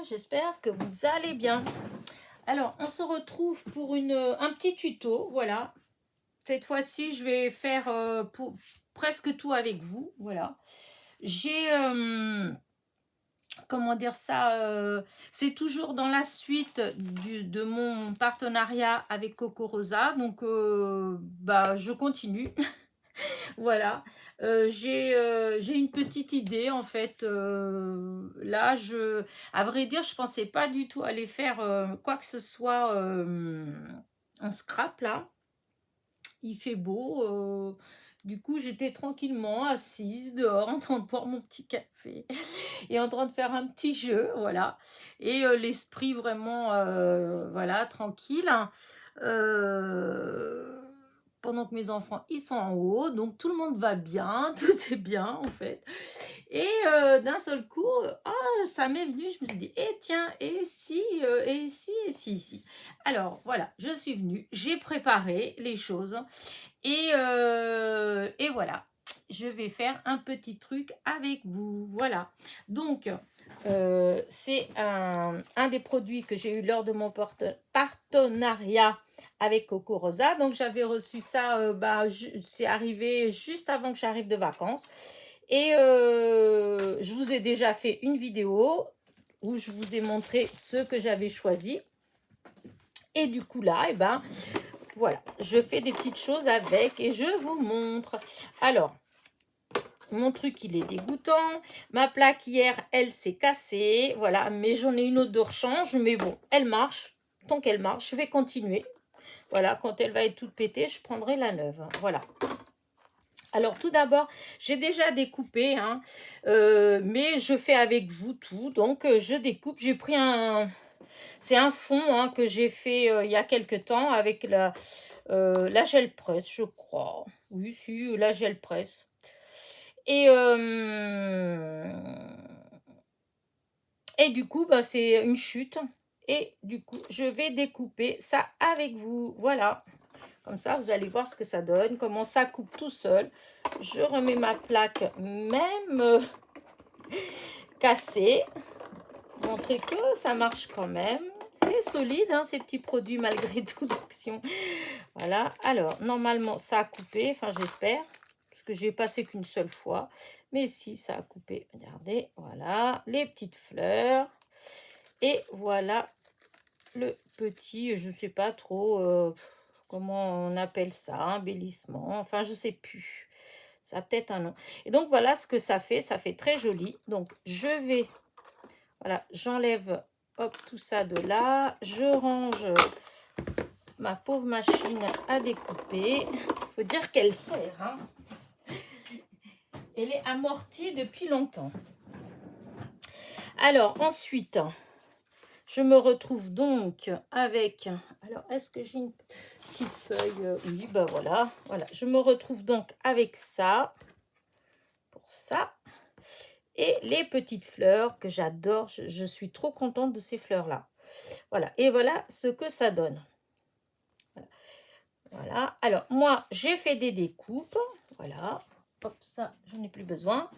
j'espère que vous allez bien. Alors, on se retrouve pour un petit tuto, voilà. Cette fois-ci, je vais faire pour presque tout avec vous, voilà. J'ai, comment dire ça, c'est toujours dans la suite de mon partenariat avec Coco Rosa, donc je continue. Voilà, j'ai une petite idée en fait. Là, à vrai dire, je pensais pas du tout aller faire quoi que ce soit en scrap là. Il fait beau. Du coup, j'étais tranquillement assise dehors en train de boire mon petit café et en train de faire un petit jeu, voilà. Et l'esprit vraiment, voilà, tranquille. Euh, Pendant que mes enfants, ils sont en haut, donc tout le monde va bien, tout est bien en fait. Et d'un seul coup, ça m'est venu, je me suis dit, eh tiens, et si, et si, et si, si. Alors voilà, je suis venue, j'ai préparé les choses et voilà, je vais faire un petit truc avec vous. Voilà, donc c'est un des produits que j'ai eu lors de mon partenariat avec Coco Rosa. Donc j'avais reçu ça, c'est arrivé juste avant que j'arrive de vacances. Et je vous ai déjà fait une vidéo où je vous ai montré ce que j'avais choisi. Et du coup là, voilà, je fais des petites choses avec et je vous montre. Alors, mon truc, il est dégoûtant. Ma plaque hier, elle s'est cassée. Voilà, mais j'en ai une autre de rechange. Mais bon, elle marche. Tant qu'elle marche, je vais continuer. Voilà, quand elle va être toute pétée, je prendrai la neuve. Voilà. Alors, tout d'abord, j'ai déjà découpé, hein, mais je fais avec vous tout. Donc, je découpe. J'ai pris c'est un fond hein, que j'ai fait il y a quelques temps avec la gel presse, je crois. Oui, si, la gel presse. Et du coup, c'est une chute. Et du coup, je vais découper ça avec vous. Voilà. Comme ça, vous allez voir ce que ça donne, comment ça coupe tout seul. Je remets ma plaque même cassée. Montrer que ça marche quand même. C'est solide, hein, ces petits produits, malgré tout, d'action. Voilà. Alors, normalement, ça a coupé. Enfin, j'espère. Parce que j'ai passé qu'une seule fois. Mais si, ça a coupé. Regardez. Voilà. Les petites fleurs. Et voilà le petit, je ne sais pas trop comment on appelle ça, embellissement. Enfin, je ne sais plus. Ça a peut-être un nom. Et donc, voilà ce que ça fait. Ça fait très joli. Donc, je vais... Voilà, j'enlève hop, tout ça de là. Je range ma pauvre machine à découper. Il faut dire qu'elle sert. Hein. Elle est amortie depuis longtemps. Alors, ensuite, je me retrouve donc avec... Alors, est-ce que j'ai une petite feuille? Oui, voilà. Voilà, je me retrouve donc avec ça. Pour ça. Et les petites fleurs que j'adore. Je suis trop contente de ces fleurs-là. Voilà, et voilà ce que ça donne. Voilà, alors moi j'ai fait des découpes. Voilà, hop, ça j'en ai plus besoin.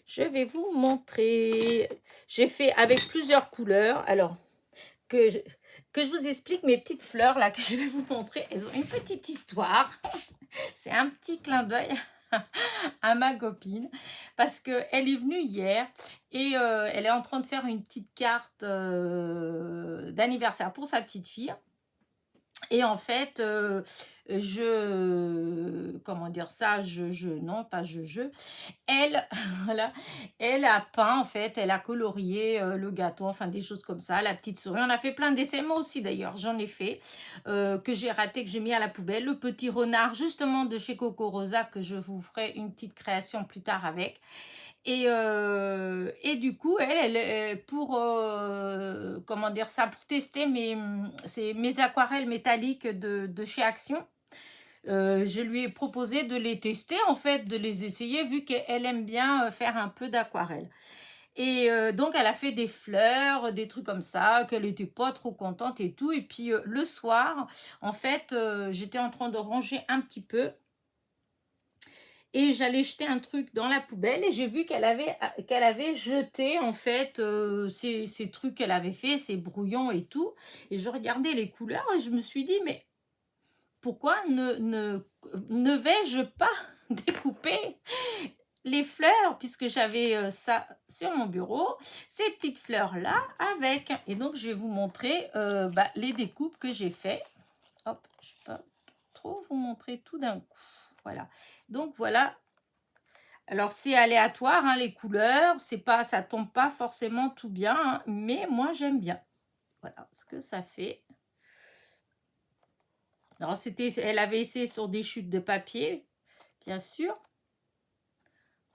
Je vais vous montrer. J'ai fait avec plusieurs couleurs. Alors, que je vous explique mes petites fleurs là que je vais vous montrer. Elles ont une petite histoire. C'est un petit clin d'œil à ma copine parce qu'elle est venue hier et elle est en train de faire une petite carte d'anniversaire pour sa petite fille. Et en fait, comment dire ça, non, pas elle, voilà, elle a peint, en fait, elle a colorié le gâteau, enfin des choses comme ça, la petite souris. On a fait plein d'essais, moi aussi d'ailleurs, j'en ai fait, que j'ai raté, que j'ai mis à la poubelle. Le petit renard, justement, de chez Coco Rosa, que je vous ferai une petite création plus tard avec. Et du coup, elle pour, comment dire ça, pour tester mes aquarelles métalliques de chez Action, je lui ai proposé de les tester, en fait, de les essayer, vu qu'elle aime bien faire un peu d'aquarelle. Et donc, elle a fait des fleurs, des trucs comme ça, qu'elle n'était pas trop contente et tout. Et puis, le soir, en fait, j'étais en train de ranger un petit peu. et j'allais jeter un truc dans la poubelle et j'ai vu qu'elle avait jeté en fait ces trucs qu'elle avait fait, ces brouillons et tout. Et je regardais les couleurs et je me suis dit, mais pourquoi ne vais-je pas découper les fleurs, puisque j'avais ça sur mon bureau, ces petites fleurs-là avec. Et donc, je vais vous montrer les découpes que j'ai fait. Hop, je ne vais pas trop vous montrer tout d'un coup. Voilà. Donc, voilà. Alors, c'est aléatoire, hein, les couleurs. Ça tombe pas forcément tout bien, hein, mais moi, j'aime bien. Voilà ce que ça fait. Alors, elle avait essayé sur des chutes de papier, bien sûr.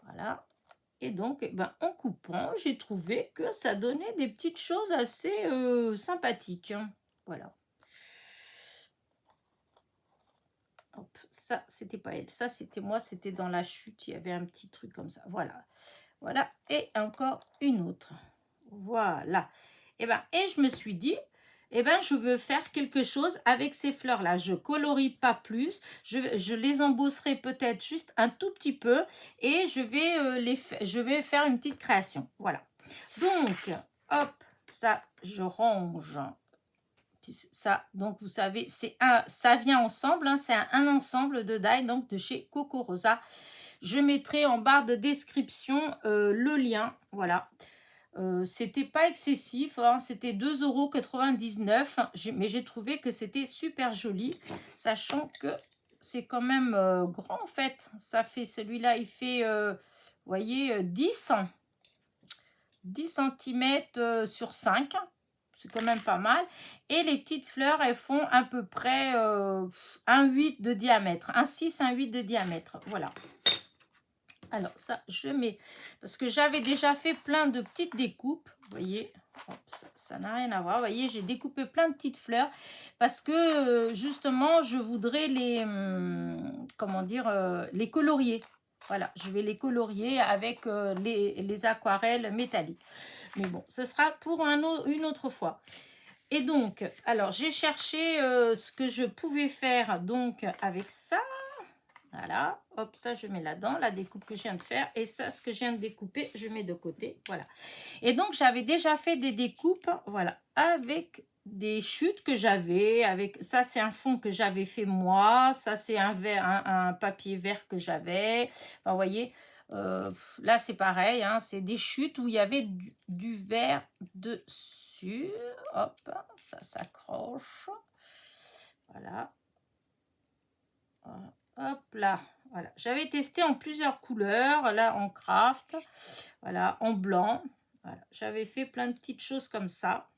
Voilà. Et donc, en coupant, j'ai trouvé que ça donnait des petites choses assez sympathiques. Voilà. Hop, ça, c'était pas elle. Ça, c'était moi. C'était dans la chute. Il y avait un petit truc comme ça. Voilà. Voilà. Et encore une autre. Voilà. Et je me suis dit, je veux faire quelque chose avec ces fleurs-là. Je colorie pas plus. Je les embosserai peut-être juste un tout petit peu. Et je vais faire une petite création. Voilà. Donc, hop, ça, je range. Puis ça, donc vous savez, ça vient ensemble. Hein, c'est un ensemble de die, donc de chez Coco Rosa. Je mettrai en barre de description le lien. Voilà. C'était pas excessif, hein, c'était 2,99 €, mais j'ai trouvé que c'était super joli, sachant que c'est quand même grand en fait. Ça fait, celui-là, il fait, vous voyez, 10 cm sur 5. C'est quand même pas mal. Et les petites fleurs, elles font à peu près 1,8 de diamètre. 1,6, 1,8 de diamètre. Voilà. Alors, ça, je mets... Parce que j'avais déjà fait plein de petites découpes. Vous voyez, ça n'a rien à voir. Vous voyez, j'ai découpé plein de petites fleurs. Parce que, justement, je voudrais comment dire, les colorier. Voilà, je vais les colorier avec les aquarelles métalliques. Mais bon, ce sera pour une autre fois. Et donc, alors, j'ai cherché ce que je pouvais faire donc avec ça. Voilà, hop, ça je mets là-dedans, la découpe que je viens de faire. Et ça, ce que je viens de découper, je mets de côté. Voilà. Et donc, j'avais déjà fait des découpes, voilà, avec des chutes que j'avais. Ça, c'est un fond que j'avais fait moi. Ça, c'est un papier vert que j'avais. Enfin, vous voyez, là, c'est pareil. Hein, c'est des chutes où il y avait du vert dessus. Hop, ça s'accroche. Voilà. Hop là, voilà. J'avais testé en plusieurs couleurs, là en craft, voilà, en blanc. Voilà. J'avais fait plein de petites choses comme ça.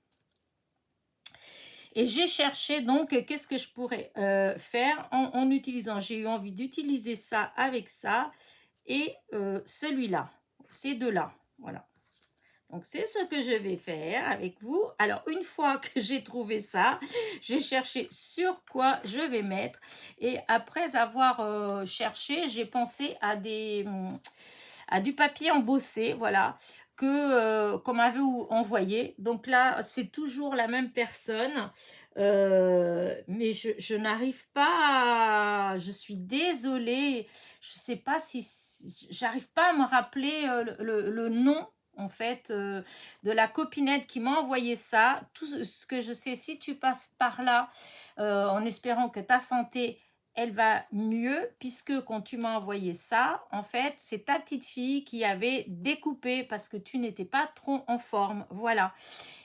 Et j'ai cherché donc qu'est-ce que je pourrais faire en utilisant. J'ai eu envie d'utiliser ça avec ça et celui-là, ces deux-là, voilà. Donc, c'est ce que je vais faire avec vous. Alors, une fois que j'ai trouvé ça, j'ai cherché sur quoi je vais mettre. Et après avoir cherché, j'ai pensé à du papier embossé, voilà, qu'on m'avait envoyé. Donc là, c'est toujours la même personne. Mais je n'arrive pas je suis désolée. Je ne sais pas si j'arrive pas à me rappeler le nom en fait, de la copinette qui m'a envoyé ça. Tout ce que je sais, si tu passes par là, en espérant que ta santé, elle va mieux, puisque quand tu m'as envoyé ça, en fait, c'est ta petite fille qui avait découpé parce que tu n'étais pas trop en forme. Voilà.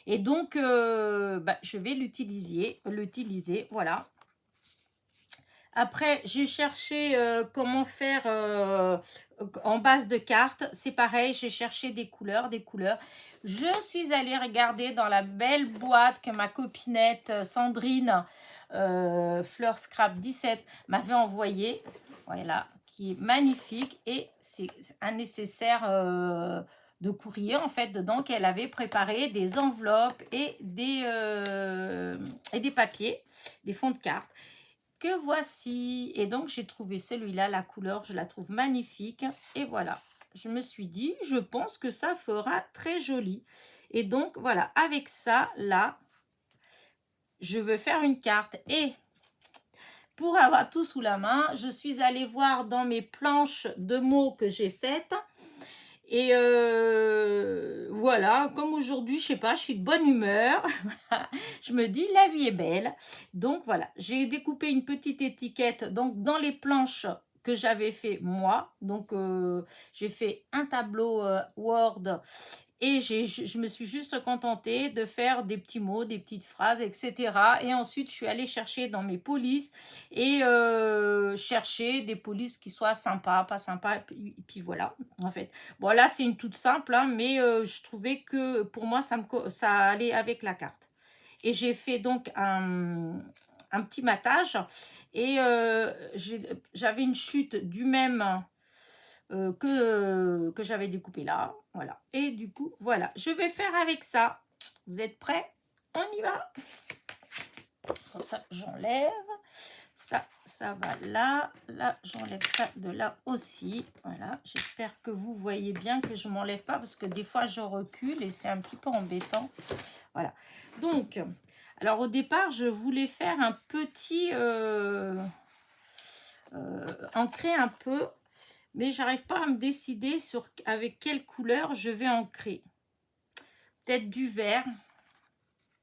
Et donc, je vais l'utiliser, voilà. Après, j'ai cherché comment faire en base de cartes. C'est pareil, j'ai cherché des couleurs. Je suis allée regarder dans la belle boîte que ma copinette Sandrine, Fleur Scrap 17, m'avait envoyée. Voilà, qui est magnifique. Et c'est un nécessaire de courrier, en fait, dedans, qu'elle avait préparé des enveloppes et des papiers, des fonds de cartes. Que voici. Et donc, j'ai trouvé celui-là, la couleur, je la trouve magnifique. Et voilà, je me suis dit, je pense que ça fera très joli. Et donc, voilà, avec ça, là, je veux faire une carte. Et pour avoir tout sous la main, je suis allée voir dans mes planches de mots que j'ai faites. Et voilà, comme aujourd'hui, je sais pas, je suis de bonne humeur. Je me dis, la vie est belle. Donc voilà, j'ai découpé une petite étiquette donc dans les planches que j'avais fait moi. Donc j'ai fait un tableau Word et je me suis juste contentée de faire des petits mots, des petites phrases, etc. Et ensuite, je suis allée chercher dans mes polices et chercher des polices qui soient sympas, pas sympas. Et puis voilà, en fait. Bon, là, c'est une toute simple, hein, mais je trouvais que pour moi, ça allait avec la carte. Et j'ai fait donc un petit matage et j'avais une chute du même que j'avais découpé là. Voilà. Et du coup, voilà. Je vais faire avec ça. Vous êtes prêts? On y va. Ça, j'enlève. Ça va là. Là, j'enlève ça de là aussi. Voilà. J'espère que vous voyez bien que je ne m'enlève pas parce que des fois, je recule et c'est un petit peu embêtant. Voilà. Donc, alors au départ, je voulais faire un petit... ancrer un peu. Mais j'arrive pas à me décider sur avec quelle couleur je vais ancrer. Peut-être du vert.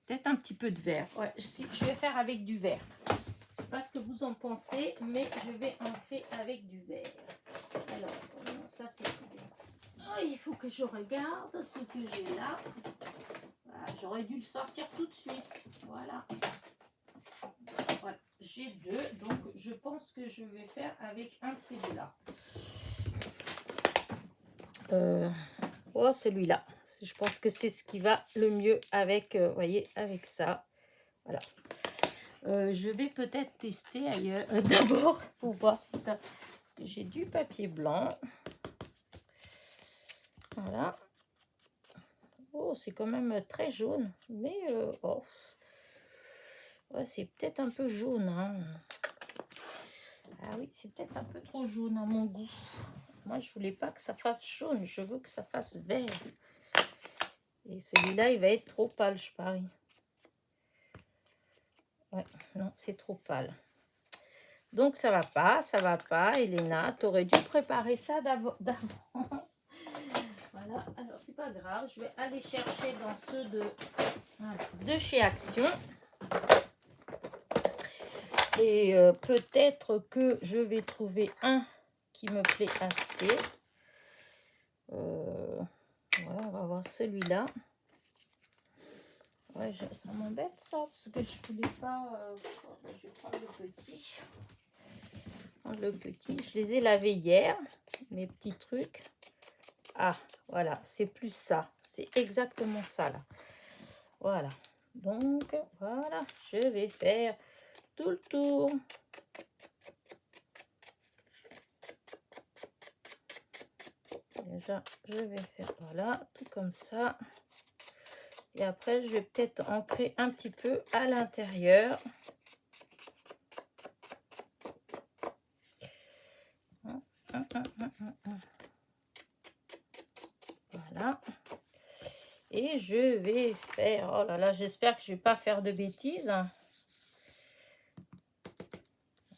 Peut-être un petit peu de vert. Ouais, je vais faire avec du vert. Je ne sais pas ce que vous en pensez, mais je vais ancrer avec du vert. Alors, ça c'est bien. Oh, il faut que je regarde ce que j'ai là. Voilà, j'aurais dû le sortir tout de suite. Voilà. Voilà. J'ai deux, donc je pense que je vais faire avec un de ces deux-là. Oh, celui-là. Je pense que c'est ce qui va le mieux avec, voyez, avec ça. Voilà. Je vais peut-être tester ailleurs d'abord pour voir si ça... Parce que j'ai du papier blanc. Voilà. Oh, c'est quand même très jaune. Mais, oh. Ouais, c'est peut-être un peu jaune. Hein. Ah oui, c'est peut-être un peu trop jaune à mon goût. Moi, je voulais pas que ça fasse jaune. Je veux que ça fasse vert. Et celui-là, il va être trop pâle, je parie. Ouais, non, c'est trop pâle. Donc, ça va pas. Elena, tu aurais dû préparer ça d'avance. Voilà, alors c'est pas grave. Je vais aller chercher dans ceux de chez Action. Et peut-être que je vais trouver un qui me plaît assez. Voilà, on va voir celui-là. Ouais, ça m'embête ça, parce que je voulais pas... je vais prendre le petit. Le petit, je les ai lavés hier, mes petits trucs. Ah, voilà, c'est plus ça. C'est exactement ça, là. Voilà. Donc, voilà, je vais faire tout le tour. Déjà, je vais faire, voilà, tout comme ça. Et après, je vais peut-être ancrer un petit peu à l'intérieur. Voilà. Et je vais faire... Oh là là, j'espère que je ne vais pas faire de bêtises.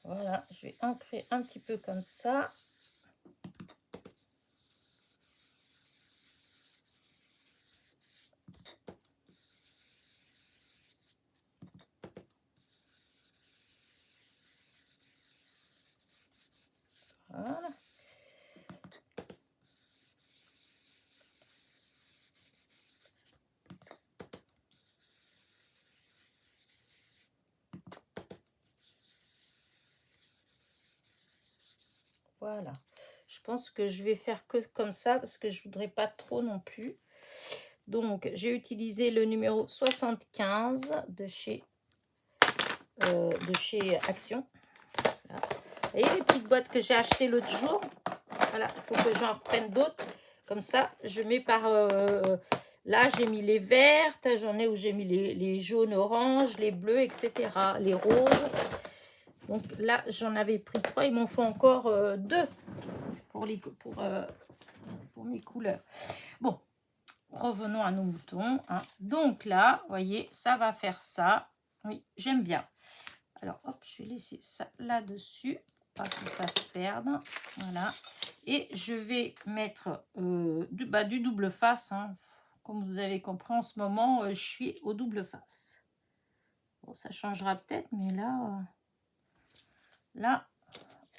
Voilà, je vais ancrer un petit peu comme ça. Voilà. Voilà. Je pense que je vais faire que comme ça parce que je voudrais pas trop non plus. Donc, j'ai utilisé le numéro 75 de chez Action. Voilà. Vous voyez les petites boîtes que j'ai achetées l'autre jour? Voilà, il faut que j'en reprenne d'autres. Comme ça, je mets par... là, j'ai mis les vertes, j'en ai où j'ai mis les jaunes, oranges, les bleus, etc. Les roses. Donc là, j'en avais pris 3. Il m'en faut encore 2 pour mes couleurs. Bon, revenons à nos moutons. Hein. Donc là, vous voyez, ça va faire ça. Oui, j'aime bien. Alors, hop, je vais laisser ça là-dessus, pas que ça se perde. Voilà. Et je vais mettre du double face. Hein. Comme vous avez compris, en ce moment, je suis au double face. Bon, ça changera peut-être, mais là,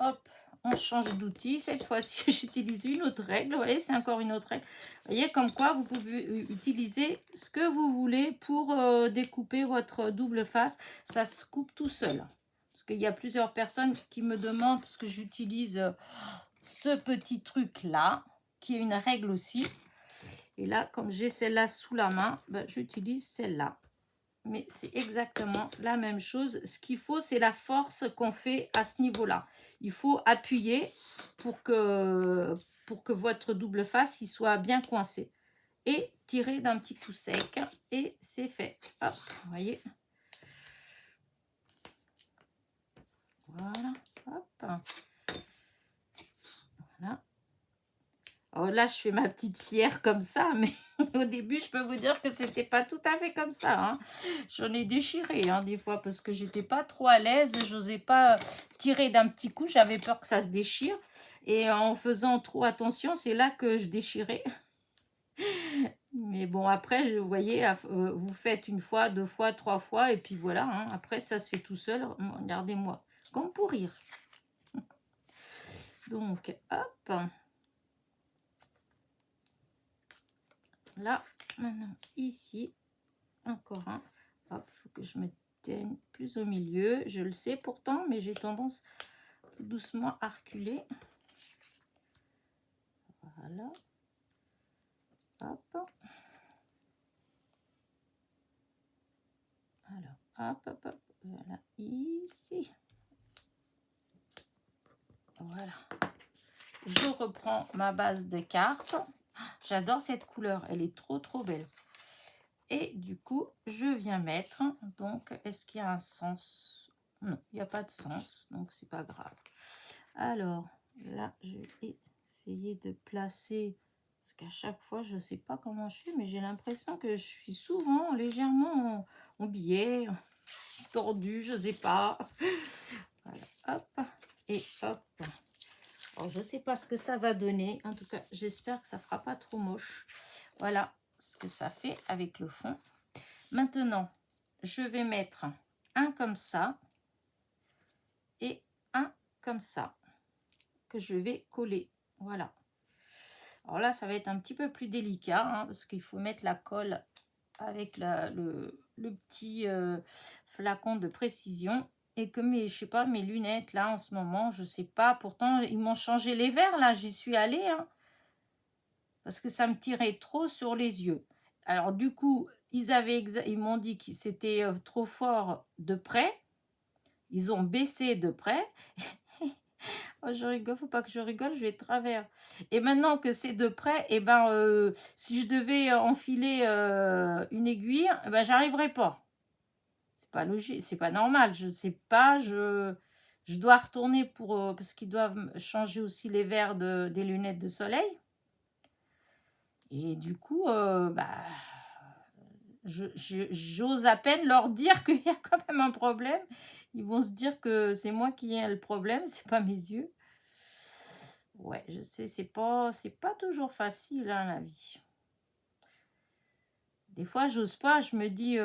hop, on change d'outil. Cette fois-ci, j'utilise une autre règle. Vous voyez, c'est encore une autre règle. Vous voyez, comme quoi, vous pouvez utiliser ce que vous voulez pour découper votre double face. Ça se coupe tout seul. Parce qu'il y a plusieurs personnes qui me demandent, parce que j'utilise ce petit truc-là, qui est une règle aussi. Et là, comme j'ai celle-là sous la main, ben, j'utilise celle-là. Mais c'est exactement la même chose. Ce qu'il faut, c'est la force qu'on fait à ce niveau-là. Il faut appuyer pour que votre double face il soit bien coincé. Et tirer d'un petit coup sec. Et c'est fait. Hop, vous voyez. Voilà. Hop. Voilà. Alors là, je fais ma petite fière comme ça, mais au début, je peux vous dire que c'était pas tout à fait comme ça. Hein. J'en ai déchiré des fois parce que j'étais pas trop à l'aise. J'osais pas tirer d'un petit coup. J'avais peur que ça se déchire. Et en faisant trop attention, c'est là que je déchirais. Mais bon, après, vous voyez, vous faites une fois, 2 fois, 3 fois. Et puis voilà. Hein. Après, ça se fait tout seul. Regardez-moi. Comme pour rire. Donc, hop. Là, maintenant, ici, encore un. Hop, il faut que je me tienne plus au milieu. Je le sais pourtant, mais j'ai tendance tout doucement à reculer. Voilà. Hop. Alors, hop, hop, hop. Voilà, ici. Voilà. Je reprends ma base de cartes. J'adore cette couleur. Elle est trop, trop belle. Et du coup, je viens mettre. Donc, est-ce qu'il y a un sens? Non, il n'y a pas de sens. Donc, c'est pas grave. Alors, là, je vais essayer de placer. Parce qu'à chaque fois, je ne sais pas comment je suis, mais j'ai l'impression que je suis souvent légèrement en biais, tordue, je ne sais pas. Voilà, hop, et hop. Alors, je ne sais pas ce que ça va donner. En tout cas, j'espère que ça ne fera pas trop moche. Voilà ce que ça fait avec le fond. Maintenant, je vais mettre un comme ça et un comme ça que je vais coller. Voilà. Alors là, ça va être un petit peu plus délicat parce qu'il faut mettre la colle avec le petit flacon de précision. Et que je sais pas, mes lunettes là en ce moment, je sais pas. Pourtant, ils m'ont changé les verres là, j'y suis allée. Parce que ça me tirait trop sur les yeux. Alors du coup, ils m'ont dit que c'était trop fort de près. Ils ont baissé de près. Oh, je rigole, faut pas que je rigole, je vais de travers. Et maintenant que c'est de près, si je devais enfiler une aiguille, j'arriverais pas. C'est pas logique, c'est pas normal. Je sais pas, je dois retourner parce qu'ils doivent changer aussi les verres des lunettes de soleil. Et du coup, j'ose à peine leur dire qu'il y a quand même un problème. Ils vont se dire que c'est moi qui ai le problème, c'est pas mes yeux. Ouais, je sais, c'est pas toujours facile la vie. Des fois, j'ose pas, je me dis,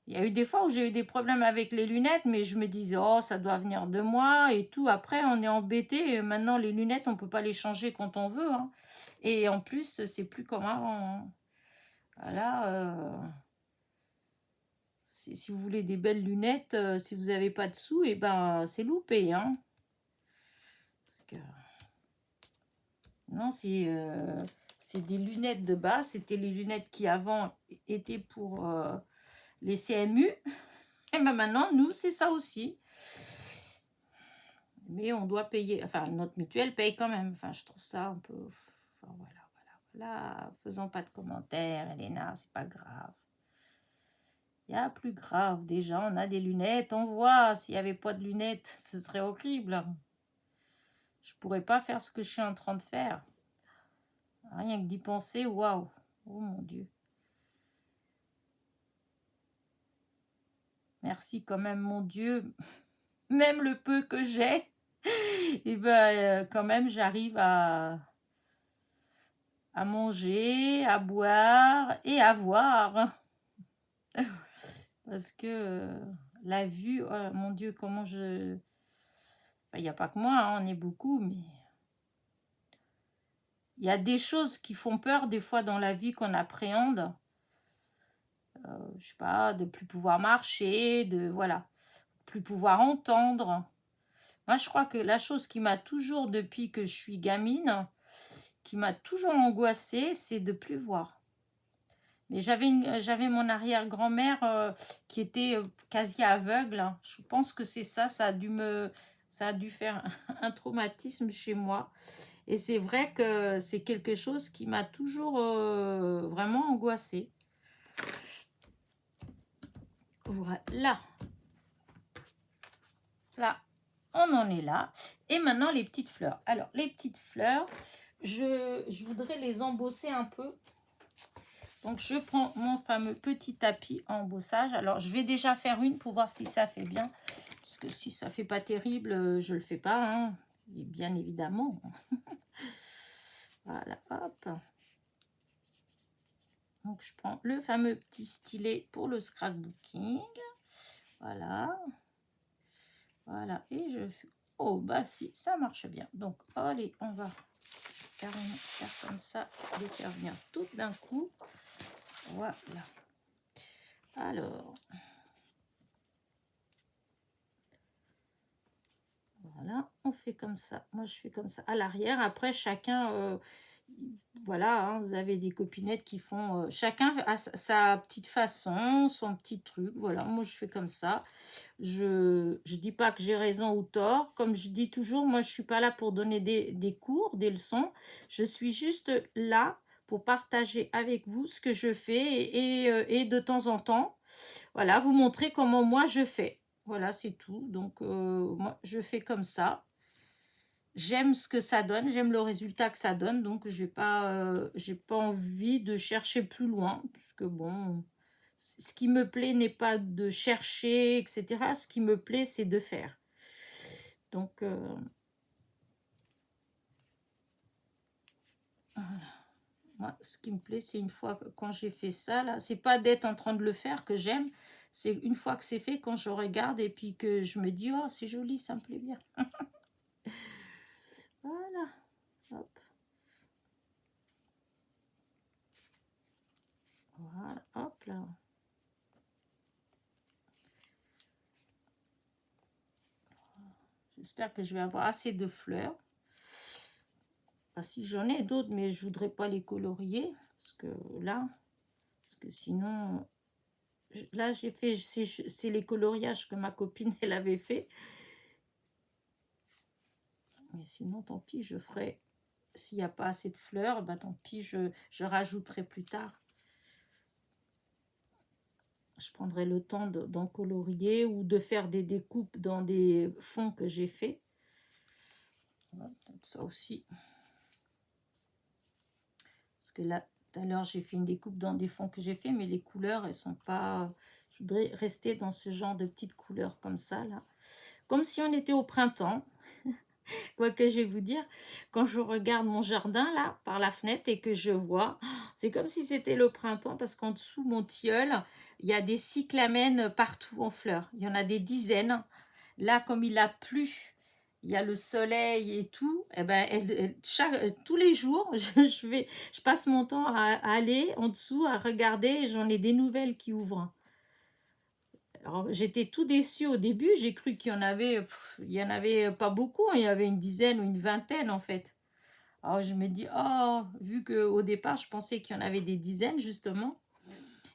il y a eu des fois où j'ai eu des problèmes avec les lunettes, mais je me disais, oh, ça doit venir de moi et tout. Après, on est embêté. Maintenant, les lunettes, on peut pas les changer quand on veut. Et en plus, c'est plus comme avant. Voilà. Si vous voulez des belles lunettes, si vous n'avez pas de sous, c'est loupé. Parce que... Non, c'est des lunettes de base. C'était les lunettes qui avant étaient pour les CMU. Et maintenant, nous, c'est ça aussi. Mais on doit payer. Enfin, notre mutuelle paye quand même. Enfin, je trouve ça un peu... Enfin, voilà. Faisons pas de commentaires, Elena, c'est pas grave. Il y a plus grave. Déjà, on a des lunettes, on voit. S'il n'y avait pas de lunettes, ce serait horrible. Je pourrais pas faire ce que je suis en train de faire. Rien que d'y penser, waouh. Oh mon Dieu. merci quand même mon Dieu, même le peu que j'ai, et ben quand même j'arrive à manger, à boire et à voir. Parce que la vue, oh, mon Dieu, comment je... Il n'y a pas que moi, hein, on est beaucoup, mais il y a des choses qui font peur des fois dans la vie qu'on appréhende. Je sais pas, de plus pouvoir marcher, de voilà, plus pouvoir entendre. Moi, je crois que la chose qui m'a toujours, depuis que je suis gamine, qui m'a toujours angoissée, c'est de plus voir. Mais j'avais mon arrière-grand-mère qui était quasi aveugle, hein. Je pense que c'est ça, ça a dû faire un traumatisme chez moi. Et c'est vrai que c'est quelque chose qui m'a toujours vraiment angoissée. Voilà. Là, on en est là. Et maintenant, les petites fleurs. Alors, les petites fleurs, je voudrais les embosser un peu. Donc, je prends mon fameux petit tapis à embossage. Alors, je vais déjà faire une pour voir si ça fait bien. Parce que si ça fait pas terrible, je le fais pas, hein. Et bien évidemment. Voilà, hop. Donc, je prends le fameux petit stylet pour le scrapbooking. Voilà. Voilà. Et je fais... Oh, bah si, ça marche bien. Donc, allez, on va carrément faire comme ça. Les faire venir tout d'un coup. Voilà. Alors. Voilà, on fait comme ça. Moi, je fais comme ça à l'arrière. Après, chacun... voilà, hein, vous avez des copinettes qui font... chacun a sa petite façon, son petit truc. Voilà, moi, je fais comme ça. Je dis pas que j'ai raison ou tort. Comme je dis toujours, moi, je suis pas là pour donner des cours, des leçons. Je suis juste là pour partager avec vous ce que je fais et de temps en temps, voilà, vous montrer comment moi je fais. Voilà, c'est tout. Donc, moi, je fais comme ça. J'aime ce que ça donne, j'aime le résultat que ça donne, donc j'ai pas envie de chercher plus loin, puisque bon, ce qui me plaît n'est pas de chercher, etc. Ce qui me plaît, c'est de faire. Donc, voilà. Moi, ce qui me plaît, c'est une fois que quand j'ai fait ça, là, c'est pas d'être en train de le faire que j'aime, c'est une fois que c'est fait, quand je regarde et puis que je me dis, oh, c'est joli, ça me plaît bien. Voilà, hop. Voilà, hop là. J'espère que je vais avoir assez de fleurs. Enfin, si j'en ai d'autres, mais je voudrais pas les colorier. Parce que sinon... Là, j'ai fait... C'est les coloriages que ma copine, elle avait fait. Mais sinon, tant pis, je ferai... S'il n'y a pas assez de fleurs, bah, tant pis, je rajouterai plus tard. Je prendrai le temps d'en colorier ou de faire des découpes dans des fonds que j'ai fait. Voilà, ça aussi. Parce que là, tout à l'heure, j'ai fait une découpe dans des fonds que j'ai fait, mais les couleurs, elles sont pas... Je voudrais rester dans ce genre de petites couleurs comme ça, là. Comme si on était au printemps. Quoi que je vais vous dire, quand je regarde mon jardin, là, par la fenêtre, et que je vois, c'est comme si c'était le printemps, parce qu'en dessous, mon tilleul, il y a des cyclamènes partout en fleurs. Il y en a des dizaines. Là, comme il a plu, il y a le soleil et tout, eh ben, tous les jours, je passe mon temps à aller en dessous, à regarder, et j'en ai des nouvelles qui ouvrent. Alors, j'étais tout déçue au début, j'ai cru qu'il y en avait pas beaucoup, il y avait une dizaine ou une vingtaine en fait. Alors je me dis, oh, vu qu'au départ je pensais qu'il y en avait des dizaines justement,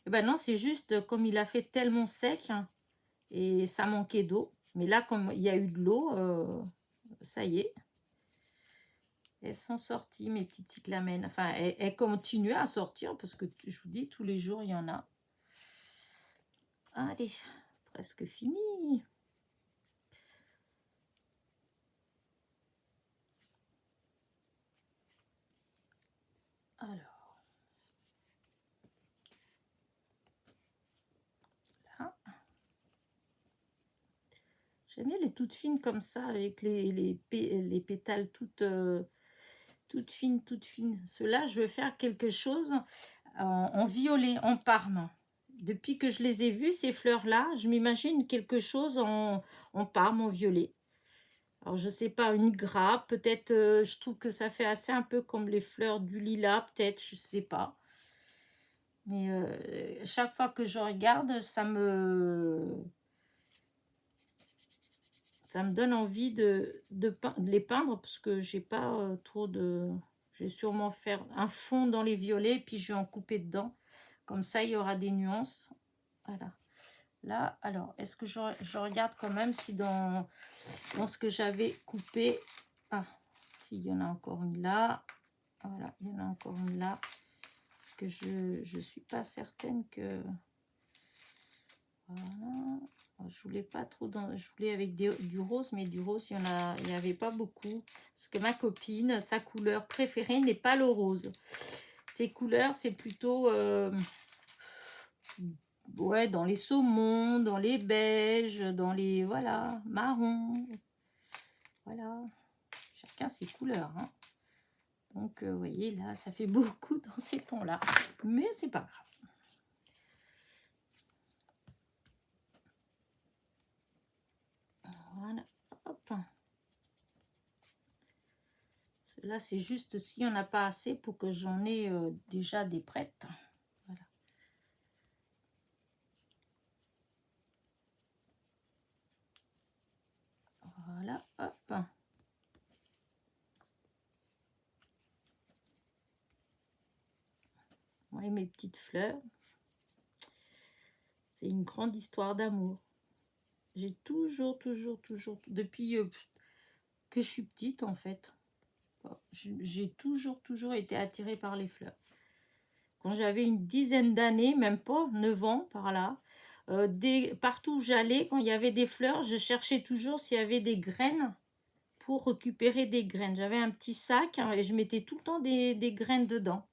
et ben non, c'est juste comme il a fait tellement sec, hein, et ça manquait d'eau. Mais là, comme il y a eu de l'eau, ça y est, elles sont sorties, mes petites cyclamènes. Enfin, elles continuent à sortir parce que je vous dis, tous les jours il y en a. Allez, presque fini. Alors, là. J'aime bien les toutes fines comme ça, avec les pétales toutes fines, toutes fines. Ceux-là, je vais faire quelque chose en violet, en parme. Depuis que je les ai vus, ces fleurs-là, je m'imagine quelque chose en parme, en violet. Alors, je sais pas, une grappe, peut-être, je trouve que ça fait assez un peu comme les fleurs du lilas, peut-être, je sais pas. Mais chaque fois que je regarde, ça me donne envie de les peindre, parce que j'ai pas trop de... Je vais sûrement faire un fond dans les violets, puis je vais en couper dedans. Comme ça, il y aura des nuances. Voilà. Là, alors, est-ce que je regarde quand même si dans ce que j'avais coupé... Ah, s'il y en a encore une là. Voilà, il y en a encore une là. Parce que je suis pas certaine que... Voilà. Je voulais pas trop je voulais avec du rose, mais du rose, il y avait pas beaucoup. Parce que ma copine, sa couleur préférée n'est pas le rose. Ses couleurs, c'est plutôt ouais, dans les saumons, dans les beiges, dans les voilà, marrons. Voilà. Chacun ses couleurs. Hein. Donc, vous voyez, là, ça fait beaucoup dans ces tons-là. Mais c'est pas grave. Voilà, hop. Là, c'est juste s'il n'y en a pas assez pour que j'en ai déjà des prêtes. Voilà. Voilà, hop. Ouais, mes petites fleurs. C'est une grande histoire d'amour. J'ai toujours, depuis que je suis petite, en fait, j'ai toujours été attirée par les fleurs. Quand j'avais une dizaine d'années, même pas, 9 ans par là, partout où j'allais, quand il y avait des fleurs, je cherchais toujours s'il y avait des graines pour récupérer des graines. J'avais un petit sac hein, et je mettais tout le temps des graines dedans.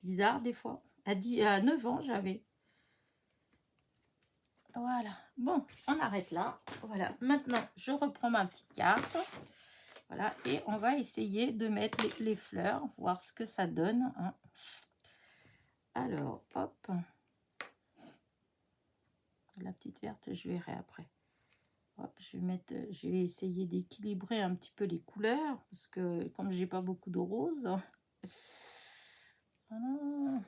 Bizarre des fois. À 9 ans, j'avais. Voilà. Bon, on arrête là. Voilà. Maintenant, je reprends ma petite carte. Voilà. Et on va essayer de mettre les fleurs, voir ce que ça donne. Hein. Alors, hop. La petite verte, je verrai après. Hop, je vais essayer d'équilibrer un petit peu les couleurs, parce que comme j'ai pas beaucoup de rose. Voilà.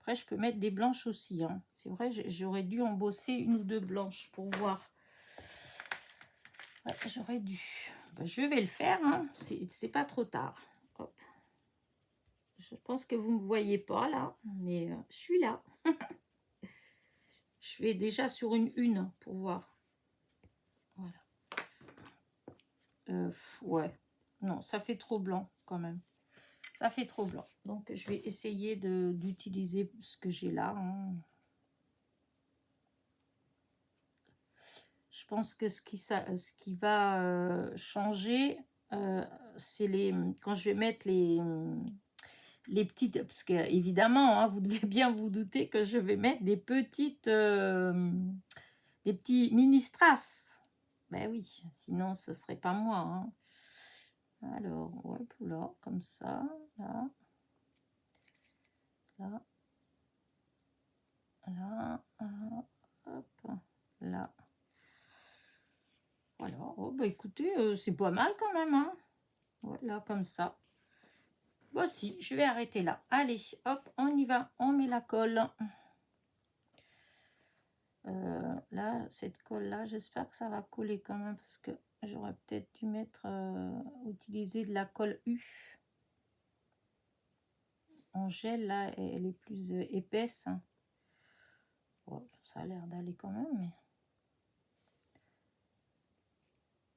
Après, je peux mettre des blanches aussi. Hein. C'est vrai, j'aurais dû embosser une ou deux blanches pour voir. Ouais, j'aurais dû. Ben, je vais le faire. Hein. C'est pas trop tard. Hop. Je pense que vous ne me voyez pas là, mais je suis là. Je vais déjà sur une pour voir. Voilà. Ouais. Non, ça fait trop blanc quand même. Ça fait trop blanc. Donc, je vais essayer d'utiliser ce que j'ai là. Hein. Je pense que ce qui va changer, c'est quand je vais mettre les petites... Parce que, évidemment, hein, vous devez bien vous douter que je vais mettre des petits mini strass. Ben oui, sinon, ce ne serait pas moi. Hein. Alors, ouais, là, comme ça, là. Là. Là. Hop. Là. Voilà. Oh, bah écoutez, c'est pas mal quand même. Hein. Voilà, comme ça. Voici, je vais arrêter là. Allez, hop, on y va. On met la colle. Là, cette colle-là, j'espère que ça va coller quand même parce que j'aurais peut-être dû utiliser de la colle U. En gel, là, elle est plus épaisse. Bon, ça a l'air d'aller quand même, mais...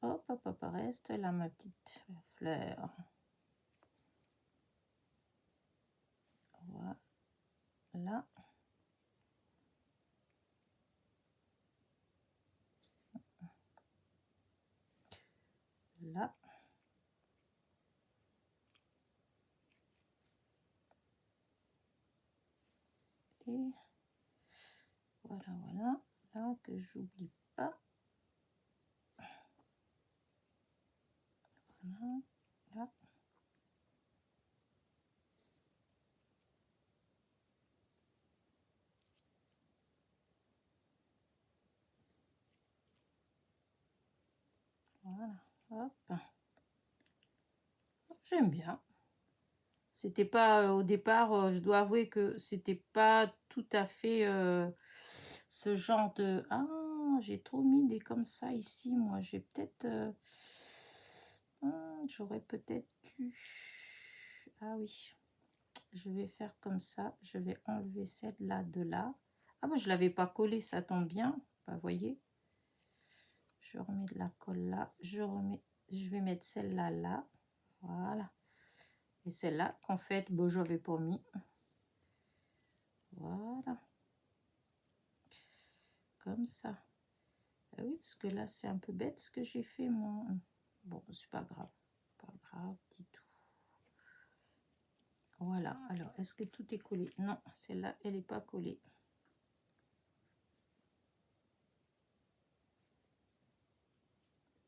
Hop, hop, hop, reste là ma petite fleur. Voilà. Là. Là. Et voilà, voilà. là, que j'oublie pas. Voilà, là. Voilà, hop. J'aime bien. C'était pas au départ, je dois avouer que c'était pas tout à fait ce genre de... Ah, j'ai trop mis des comme ça ici, moi. J'ai peut-être... j'aurais peut-être dû... Ah oui, je vais faire comme ça. Je vais enlever celle-là de là. Ah, moi, je l'avais pas collée, ça tombe bien. Bah, voyez. Je remets de la colle là. Je vais mettre celle-là là. Voilà. Et celle-là, qu'en fait, bon, je n'avais pas mis. Voilà. Comme ça. Ah oui, parce que là, c'est un peu bête ce que j'ai fait, moi. Bon, c'est pas grave. Pas grave du tout. Voilà. Alors, est-ce que tout est collé? Non, celle-là, elle n'est pas collée.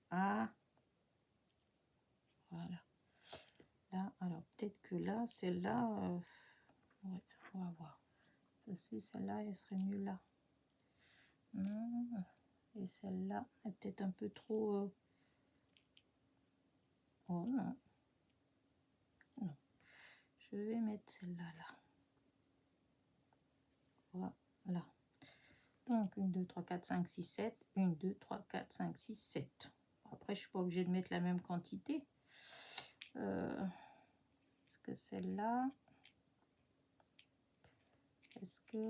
Ah. Voilà. Là, alors, peut-être que là, celle-là... ouais, on va voir. Ça se fait, celle-là, elle serait mieux là. Et celle-là est peut-être un peu trop... Oh non. Non. Je vais mettre celle-là là. Voilà. Donc 1, 2, 3, 4, 5, 6, 7. 1, 2, 3, 4, 5, 6, 7. Après, je ne suis pas obligée de mettre la même quantité. Est-ce que celle-là... Est-ce que...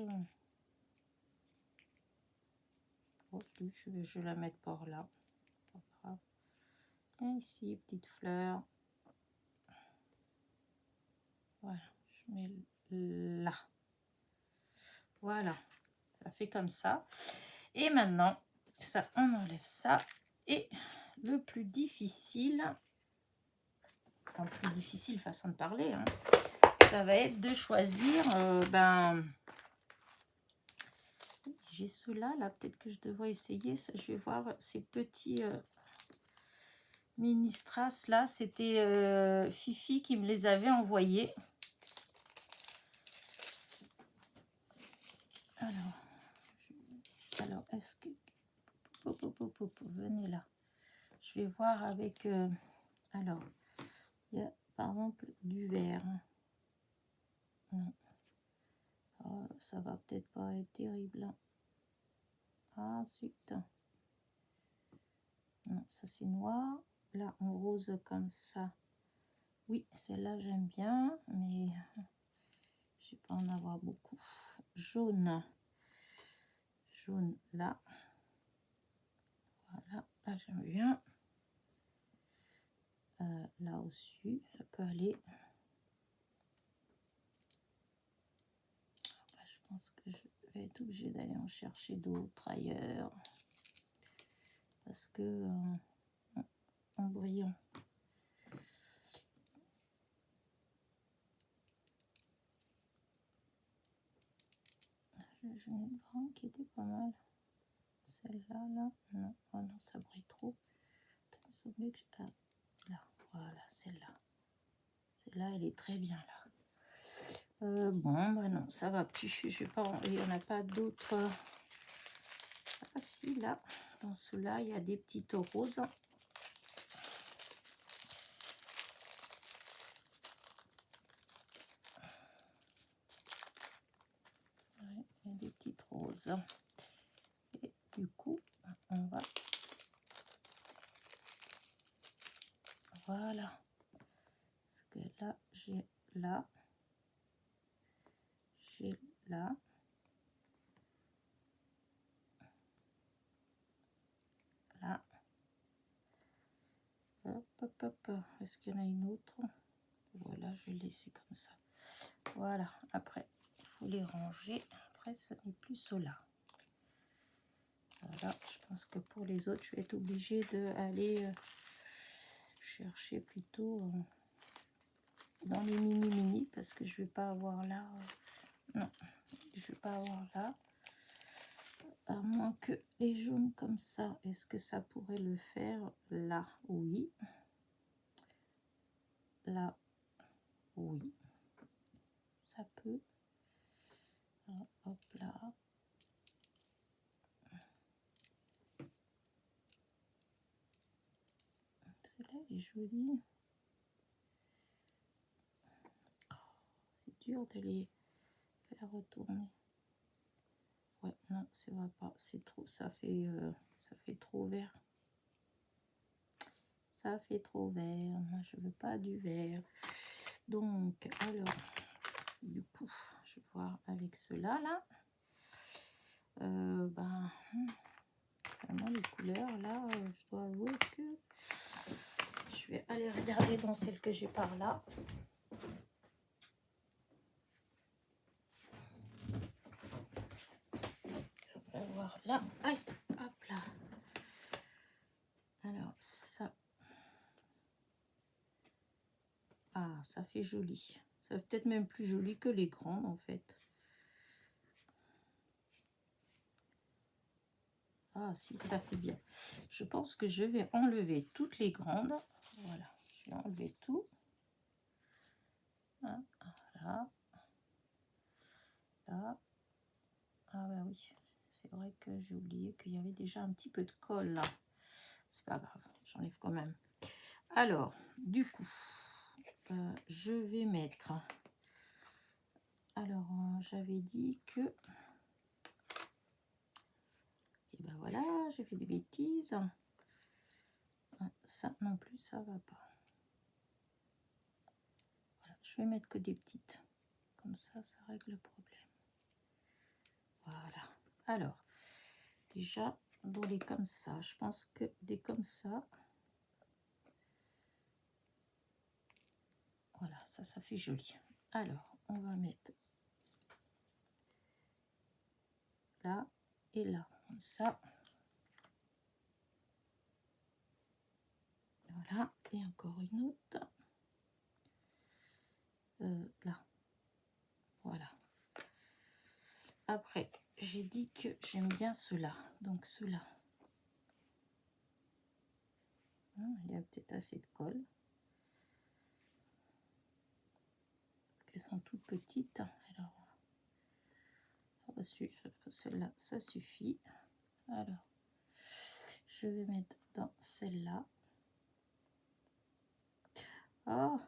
Oh, je vais la mettre par là. Pas grave. Tiens, ici, petite fleur. Voilà, je mets là. Voilà, ça fait comme ça. Et maintenant, ça, on enlève ça. Et le plus difficile, enfin plus difficile façon de parler, hein, ça va être de choisir, j'ai ceux-là, là, peut-être que je devrais essayer, ça, je vais voir ces petits mini strass, là, c'était Fifi qui me les avait envoyés. Alors est-ce que... venez là. Je vais voir avec... alors, il y a par exemple du vert. Non. Oh, ça va peut-être pas être terrible. Ah, zut. Non, ça c'est noir. Là, en rose comme ça. Oui, celle-là, j'aime bien, mais je vais pas en avoir beaucoup. Jaune. Jaune, là. Voilà, là, j'aime bien. Là aussi, ça peut aller. Là, je pense que je vais être obligée d'aller en chercher d'autres ailleurs. Parce que en brillant. J'en ai une grande qui était pas mal. Celle-là, là, non, oh non, ça brille trop. Il me semblait que là, voilà, celle-là. Celle-là, elle est très bien là. Bon, bah non, ça va plus. Je vais pas, il n'y en a pas d'autres. Ah si, là, dans ceux-là, il y a des petites roses. Ouais, il y a des petites roses. Et du coup, on va... Voilà. Parce que là, j'ai là. J'ai là. Là. Hop, hop, hop. Est-ce qu'il y en a une autre? Voilà, je vais laisser comme ça. Voilà. Après, il faut les ranger. Après, ça n'est plus cela. Voilà. Je pense que pour les autres, je vais être obligée d'aller chercher plutôt dans les mini parce que je vais pas avoir là. Non, je vais pas avoir là. À moins Tant que les jaunes comme ça, est-ce que ça pourrait le faire là? Oui. Là, oui. Ça peut. Hop là. Celle-là est jolie. Oh, c'est dur de les faire retourner. Ouais, non, ça va pas. C'est trop. Ça fait trop vert. Ça fait trop vert. Moi, je veux pas du vert. Donc, alors, du coup, je vais voir avec cela là. Ben, vraiment les couleurs là, je dois avouer que je vais aller regarder dans celle que j'ai par là. On va voir là. Aïe, hop là. Alors ça. Ah, ça fait joli. Ça fait peut-être même plus joli que les grandes en fait. Ah si, ça fait bien. Je pense que je vais enlever toutes les grandes. Voilà, je vais enlever tout. Voilà. Là. Ah bah oui, c'est vrai que j'ai oublié qu'il y avait déjà un petit peu de colle là. C'est pas grave, j'enlève quand même. Alors, du coup, je vais mettre... Alors, j'avais dit que... Et ben voilà, j'ai fait des bêtises. Ça non plus, ça va pas. Voilà, je vais mettre que des petites. Comme ça règle le problème. Voilà. Alors, déjà, dans les comme ça, je pense que des comme ça... Voilà, ça fait joli. Alors, on va mettre là et là, comme ça. Voilà, et encore une autre. Là. Voilà. Après, j'ai dit que j'aime bien ceux-là. Donc ceux-là. Il y a peut-être assez de colle. Parce qu'elles sont toutes petites. Alors, celle-là, ça suffit. Alors, je vais mettre dans celle-là. Oh,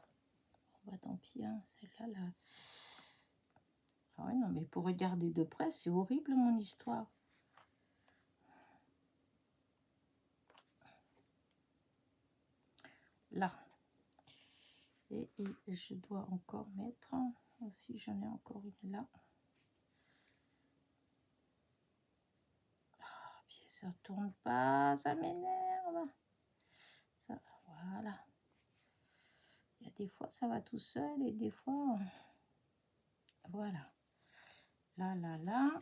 bah tant pis, hein, celle-là, là. Ah ouais, non, mais pour regarder de près, c'est horrible mon histoire. Là. Et je dois encore mettre, si j'en ai encore une là. Ah, puis ça tourne pas, ça m'énerve. Ça, voilà. Il y a des fois ça va tout seul et des fois, voilà. Là.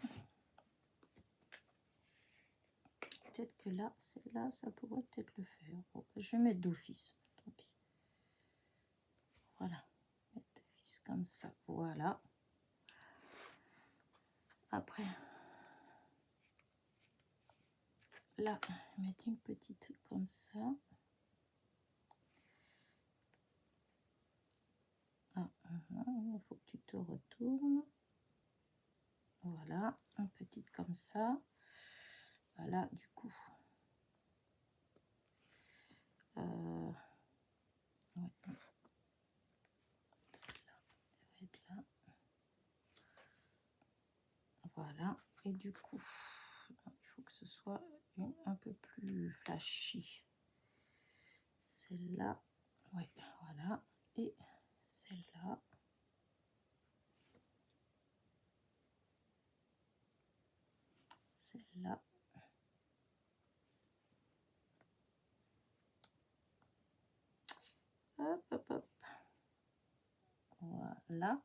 Peut-être que là, celle-là, ça pourrait peut-être le faire. Bon, je vais mettre d'office, tant pis. Voilà, mettre d'office comme ça, voilà. Après, là, mettre une petite comme ça. Ah, il faut que tu te retournes. Voilà, une petite comme ça. Voilà, du coup. Ouais. Celle-là, elle va être là. Voilà, et du coup, il faut que ce soit un peu plus flashy. Celle-là, ouais, voilà, et celle-là. Celle-là. Hop. Voilà.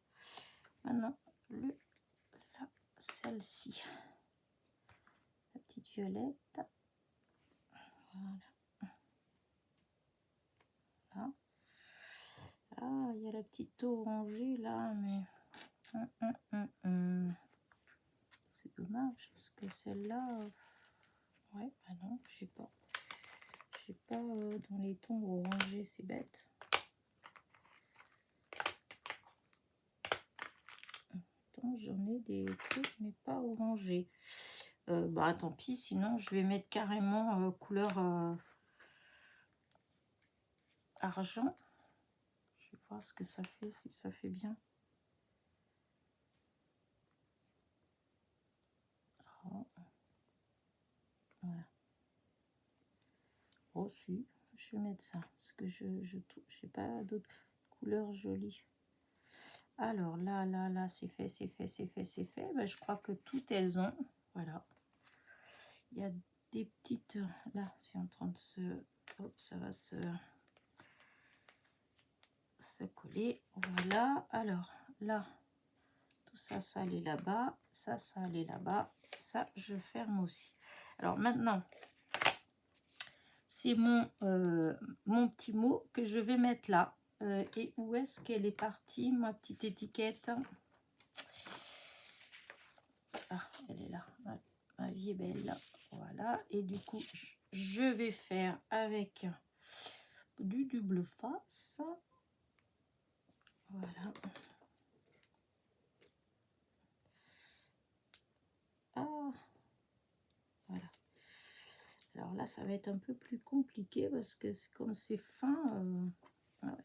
Maintenant, celle-ci. La petite violette. Voilà. Là. Ah, il y a la petite orangée là, mais... C'est dommage, parce que celle-là... Ouais, ah non, j'ai pas. J'ai pas dans les tons orangés, c'est bête. Attends, j'en ai des trucs, mais pas orangés. Bah tant pis, sinon je vais mettre carrément couleur argent. Je vais voir ce que ça fait, si ça fait bien. Oh. Voilà. Oh si, je vais mettre ça, parce que je n'ai pas d'autres couleurs jolies. Alors là, c'est fait, c'est fait, c'est fait, c'est fait. Ben, je crois que toutes elles ont. Voilà. Il y a des petites... Là, c'est en train de se... Hop, ça va se coller. Voilà. Alors, là, tout ça, ça allait là-bas. Ça allait là-bas. Ça, je ferme aussi. Alors maintenant, c'est mon petit mot que je vais mettre là. Et où est-ce qu'elle est partie, ma petite étiquette? Ah, elle est là. Ma vie est belle. Voilà. Et du coup, je vais faire avec du double face. Voilà. Ah, voilà. Alors là, ça va être un peu plus compliqué parce que comme c'est fin... Ah ouais.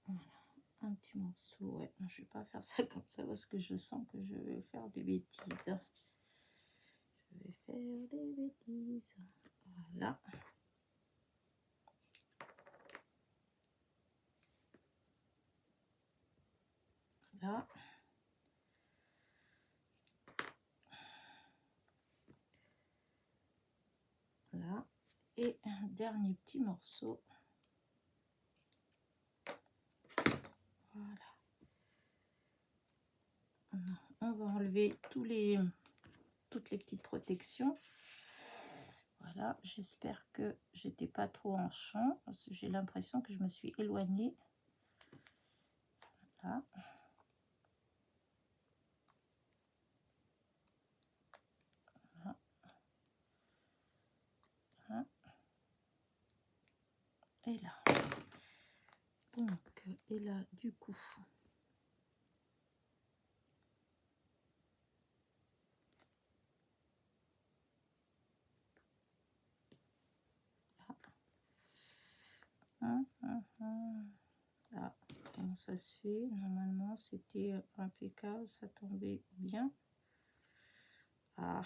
Voilà. Un petit morceau. Ouais, je vais pas faire ça comme ça parce que je sens que je vais faire des bêtises. Je vais faire des bêtises. Voilà. Là. Là. Et un dernier petit morceau. Voilà. On va enlever toutes les petites protections. Voilà, j'espère que j'étais pas trop en champ, parce que j'ai l'impression que je me suis éloignée. Voilà. Voilà. Voilà. Et là. Donc, et là, du coup... Ah, comment ça se fait? Normalement, c'était impeccable, ça tombait bien. Ah.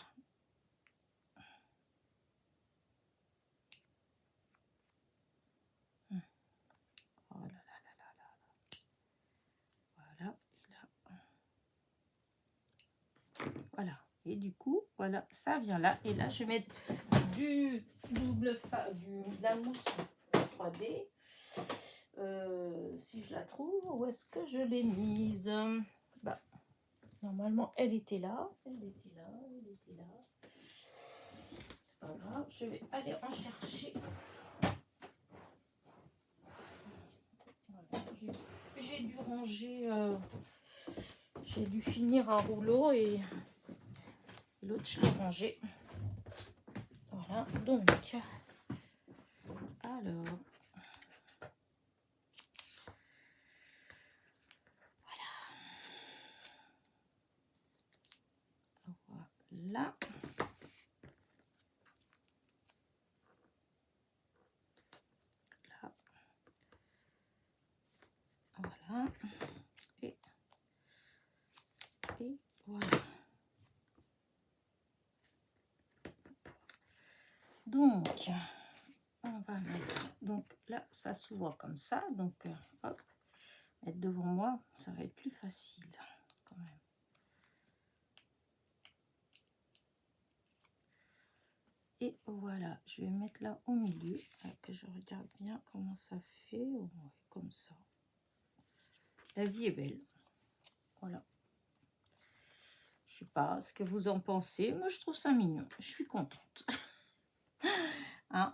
Oh là là là là là. Voilà, et là. Voilà. Et du coup, voilà, ça vient là. Et là, je vais mettre de la mousse 3D. Si je la trouve, où est-ce que je l'ai mise? Bah, normalement, elle était là. Elle était là. Elle était là. C'est pas grave. Je vais aller en chercher. Voilà, j'ai dû ranger. J'ai dû finir un rouleau et l'autre, je l'ai rangé. Voilà. Donc, alors. Là. Là. Voilà. Et voilà. Donc, on va mettre... Donc là, ça s'ouvre comme ça. Donc, hop, mettre devant moi, ça va être plus facile quand même. Et voilà, je vais mettre là au milieu, que je regarde bien comment ça fait. Ouais, comme ça. La vie est belle. Voilà. Je sais pas ce que vous en pensez. Moi, je trouve ça mignon. Je suis contente. Hein?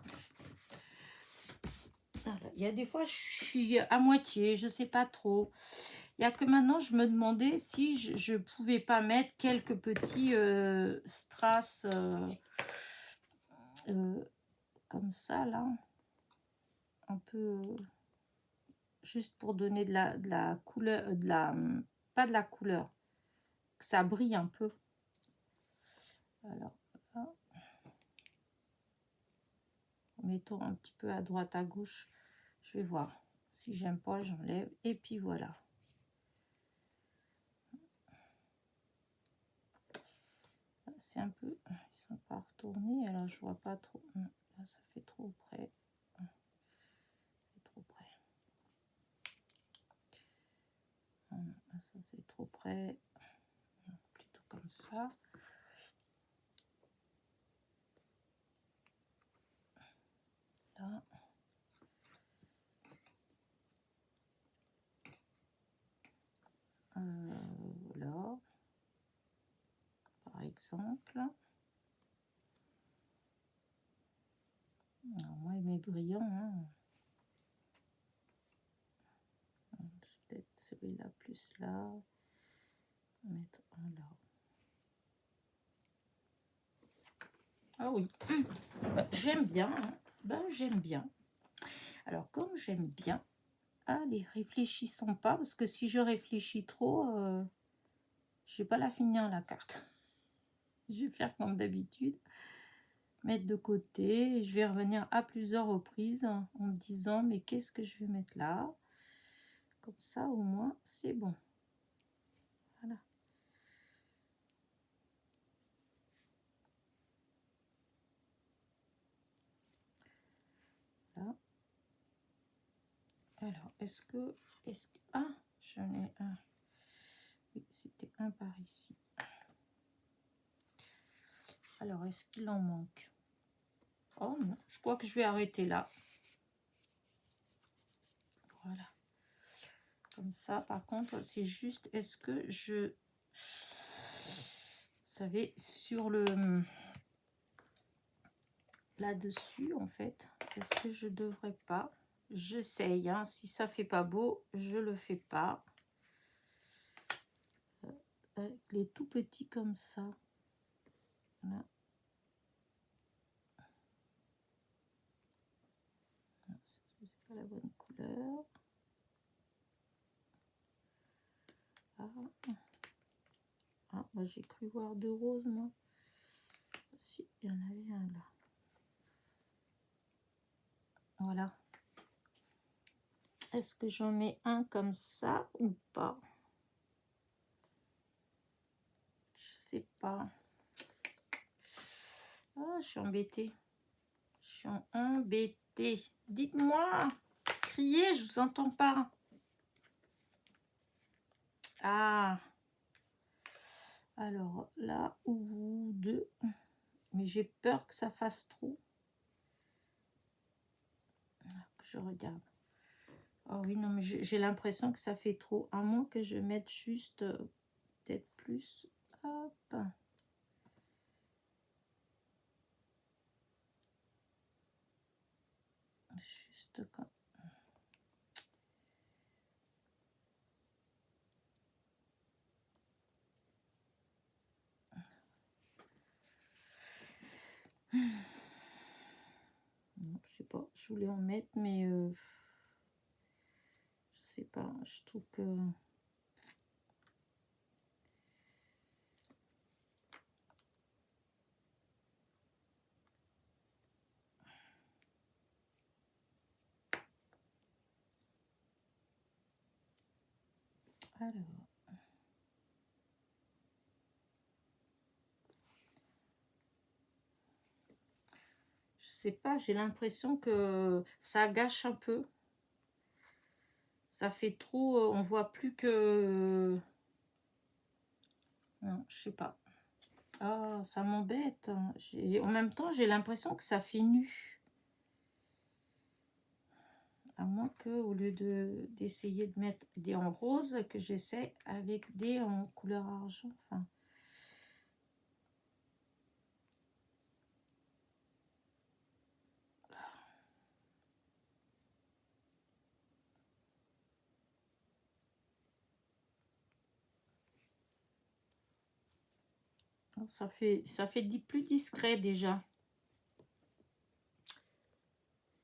Voilà. Il y a des fois, je suis à moitié. Je sais pas trop. Il n'y a que maintenant, je me demandais si je ne pouvais pas mettre quelques petits strass comme ça, là. Un peu, juste pour donner de la couleur, pas de la couleur, que ça brille un peu. Alors, là, mettons un petit peu à droite, à gauche. Je vais voir. Si j'aime pas, j'enlève. Et puis voilà. C'est un peu... Ils sont pas retournés, alors je vois pas trop. Là, ça fait trop près. Trop près. Là, ça c'est trop près. Plutôt comme ça. Là. Voilà. Par exemple. Alors, moi, il est brillant. Hein. Peut-être celui-là plus là. Mettre un là. Ah oui. Bah, j'aime bien. Hein. Ben, j'aime bien. Alors, comme j'aime bien, allez, réfléchissons pas, parce que si je réfléchis trop, je vais pas la finir la carte. Je vais faire comme d'habitude. Mettre de côté. Je vais revenir à plusieurs reprises en me disant, mais qu'est-ce que je vais mettre là? Comme ça, au moins, c'est bon. Voilà. Là. Alors, est-ce que... Ah, j'en ai un. Oui, c'était un par ici. Alors, est-ce qu'il en manque? Oh non, je crois que je vais arrêter là. Voilà. Comme ça, par contre, c'est juste, est-ce que je... Vous savez, sur le... Là-dessus, en fait, est-ce que je devrais pas... J'essaye, hein. Si ça fait pas beau, je le fais pas. Avec les tout petits comme ça. Voilà. C'est pas la bonne couleur. Ah, moi j'ai cru voir de rose, moi. Si, il y en avait un là. Voilà. Est-ce que j'en mets un comme ça ou pas? Je sais pas. Ah, je suis embêtée. Je suis embêtée. Dites-moi. Criez, je vous entends pas. Ah. Alors, là ou deux. Mais j'ai peur que ça fasse trop. Alors que je regarde. Oh oui, non, mais j'ai l'impression que ça fait trop. À moins que je mette juste peut-être plus. Hop. Juste comme... Non, je sais pas, je voulais en mettre, mais je sais pas, je trouve que... Alors... Je sais pas, j'ai l'impression que ça gâche un peu. Ça fait trop, on voit plus que... Non, je sais pas. Ah, ça m'embête. En même temps, j'ai l'impression que ça fait nu. À moins que, au lieu d'essayer de mettre des en rose, que j'essaie avec des en couleur argent. Enfin... Ça fait plus discret déjà.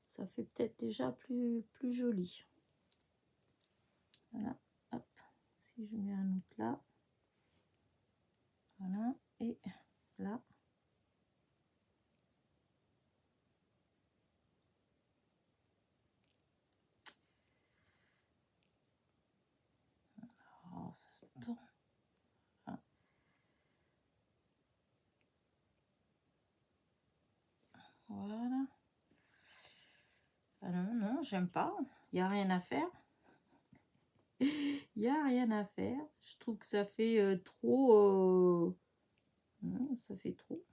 Ça fait peut-être déjà plus joli. Voilà, hop. Si je mets un autre là. Voilà, et là. Oh, ça se tourne. Ah. Voilà. Ah non, non, j'aime pas. Il n'y a rien à faire. Il n'y a rien à faire. Je trouve que ça fait trop... Non, ça fait trop.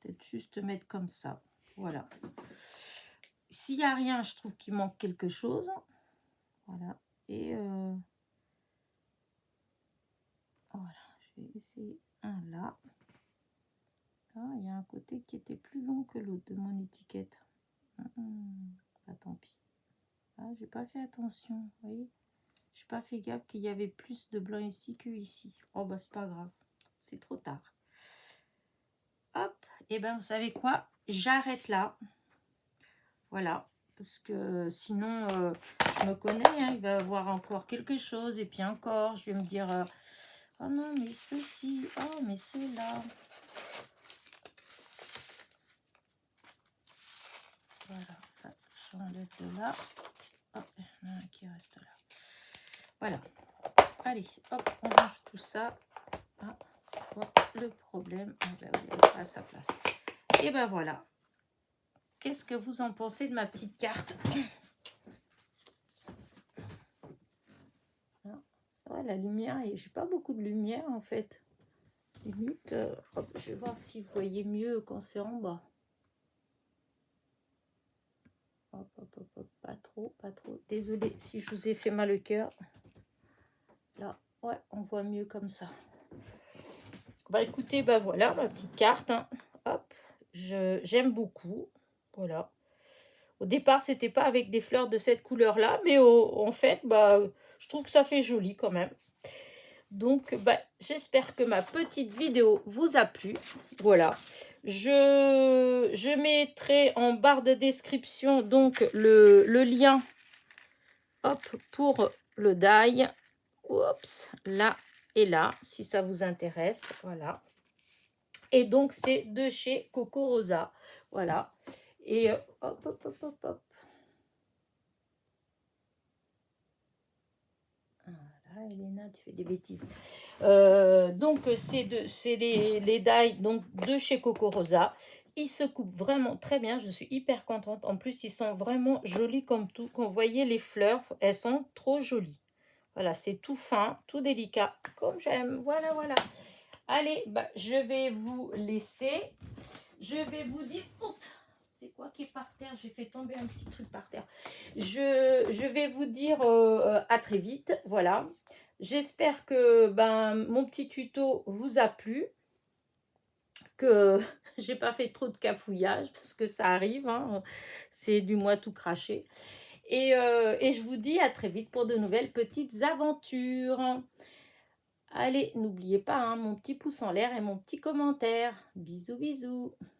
Peut-être juste mettre comme ça. Voilà. S'il n'y a rien, je trouve qu'il manque quelque chose. Voilà. Et voilà. Je vais essayer un là. Ah, il y a un côté qui était plus long que l'autre de mon étiquette. Bah, tant pis. Ah, j'ai pas fait attention. Vous voyez, je n'ai pas fait gaffe qu'il y avait plus de blanc ici que ici. Oh bah c'est pas grave. C'est trop tard. Hop. Et ben vous savez quoi? J'arrête là. Voilà. Parce que sinon, je me connais. Hein, il va y avoir encore quelque chose. Et puis encore, je vais me dire... oh non, mais ceci. Oh, mais ceux-là. Voilà, ça, j'enlève de là. Hop, il y en a un qui reste là. Voilà. Allez, hop, on range tout ça. Ah, c'est quoi le problème? Ah ben oui, elle est à sa place. Et ben voilà. Qu'est-ce que vous en pensez de ma petite carte? Ouais, la lumière, et j'ai pas beaucoup de lumière en fait. Limite, hop, je vais voir si vous voyez mieux quand c'est en bas. Hop, hop, hop, hop, pas trop, pas trop. Désolée si je vous ai fait mal au cœur. Là, ouais, on voit mieux comme ça. Bah écoutez, bah voilà ma petite carte. Hein. Hop, j'aime beaucoup. Voilà. Au départ, c'était pas avec des fleurs de cette couleur-là, mais en fait, bah, je trouve que ça fait joli quand même. Donc, bah, j'espère que ma petite vidéo vous a plu. Voilà. Je mettrai en barre de description donc le lien hop, pour le die. Oups, là et là, si ça vous intéresse. Voilà. Et donc, c'est de chez Coco Rosa. Voilà. Et hop, hop, hop, hop, hop. Voilà, Elena, tu fais des bêtises. Donc, c'est les die donc, de chez Coco Rosa. Ils se coupent vraiment très bien. Je suis hyper contente. En plus, ils sont vraiment jolis comme tout. Quand vous voyez les fleurs, elles sont trop jolies. Voilà, c'est tout fin, tout délicat, comme j'aime. Voilà, voilà. Allez, bah, je vais vous laisser. Je vais vous dire... Oups, c'est quoi qui est par terre? J'ai fait tomber un petit truc par terre. Je vais vous dire à très vite. Voilà. J'espère que mon petit tuto vous a plu. Que j'ai pas fait trop de cafouillage parce que ça arrive. Hein, c'est du moi tout craché. Et je vous dis à très vite pour de nouvelles petites aventures. Allez, n'oubliez pas hein, mon petit pouce en l'air et mon petit commentaire. Bisous, bisous.